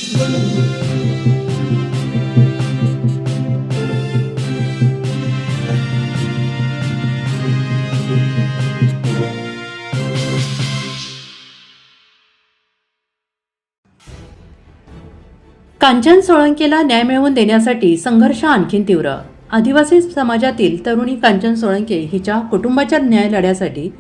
कांचन सोळंकेला न्याय मिळवून देण्यासाठी संघर्ष आणखीन तीव्र. आदिवासी समाजातील तरुणी कांचन सोळंके हिच्या कुटुंबाच्या न्याय लढ्यासाठी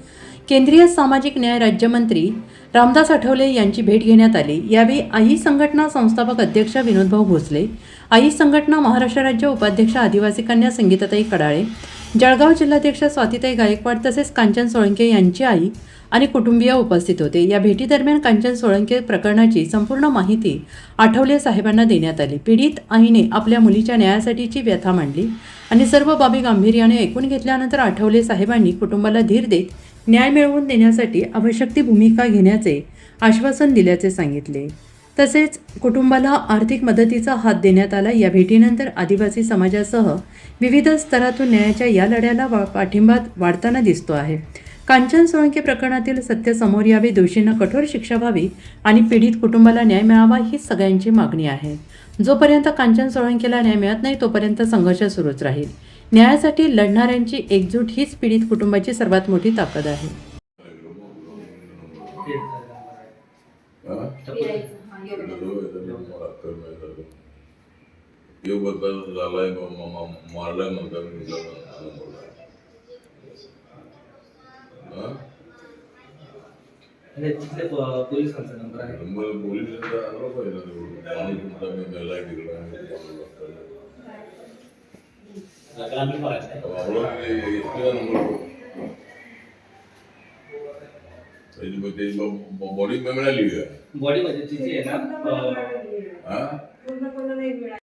केंद्रीय सामाजिक न्याय राज्यमंत्री रामदास आठवले यांची भेट घेण्यात आली. यावेळी आई संघटना संस्थापक अध्यक्ष विनोदभाऊ भोसले, आई संघटना महाराष्ट्र राज्य उपाध्यक्ष आदिवासी कन्या संगीताताई कडाळे, जळगाव जिल्हाध्यक्ष स्वातीताई गायकवाड तसेच कांचन सोळंके यांची आई आणि कुटुंबीय उपस्थित होते. या भेटीदरम्यान कांचन सोळंके प्रकरणाची संपूर्ण माहिती आठवले साहेबांना देण्यात आली. पीडित आईने आपल्या मुलीच्या न्यायासाठीची व्यथा मांडली आणि सर्व बाबी गांभीर्याने ऐकून घेतल्यानंतर आठवले साहेबांनी कुटुंबाला धीर देत न्याय मिळवून देण्यासाठी आवश्यक ती भूमिका घेण्याचे आश्वासन दिल्याचे सांगितले. तसेच कुटुंबाला आर्थिक मदतीचा हात देण्यात आला. या भेटीनंतर आदिवासी समाजासह विविध स्तरातून न्यायाच्या या लढ्याला पाठिंबा वाढताना दिसतो आहे. कांचन सोळंके प्रकरणातील सत्य समोर यावे, दोषींना कठोर शिक्षा व्हावी आणि पीडित कुटुंबाला न्याय मिळावा ही सगळ्यांची मागणी आहे. जोपर्यंत कांचन सोळंकेला न्याय मिळत नाही तोपर्यंत संघर्ष सुरूच राहील. न्यायासाठी लढणाऱ्यांची एकजूट हीच पीडित कुटुंबाची सर्वात मोठी ताकद आहे. पोलिसांचा नंबर आहे. बॉडी मिळाली का? बॉडी मध्ये तिची आहे ना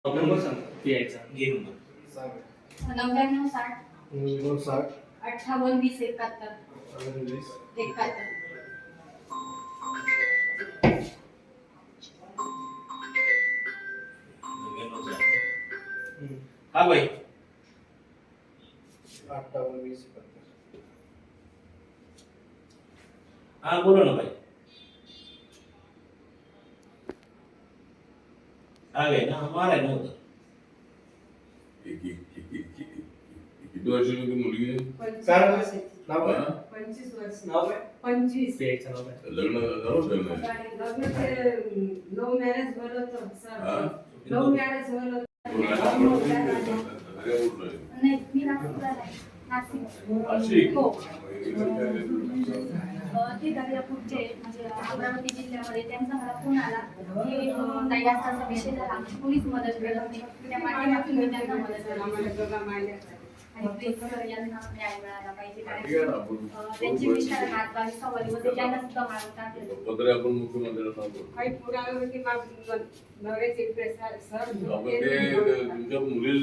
नंबर सांग यायचा घे नंबर 99 60 58 20 71 71. हा भाई 58 20 71. हा बोलो ना भाई. आ गए ना हमारा है ना उधर. किती वर्षाची मुलगी आहे? 25 वर्ष. नाव आहे 25. यायचं नाव आहे. लग्न झालं लव्ह मॅरेज झालं होतं सर. लव्ह मॅरेज झालं होतं. नाही, मी नाशिकला आहे. नाशिक. नाशिक? हो. ते दर्यापूरचे म्हणजे अमरावती जिल्ह्यामध्ये त्यांचा मला फोन आला की ताई असा विषय झाला, आमची पोलीस मदत करत नाही. त्या माध्यमातून मी त्यांना मदत केली आणि प्लीज यांना न्याय मिळाला पाहिजे. कारण त्यांची विचार हात 22 दिवस त्यांना सुद्धा मारून टाकले. पत्र आपण मुख्यमंत्र्यांना सांगतो. काही पुरावे की नवऱ्याचे सर तुमच्या मुलीला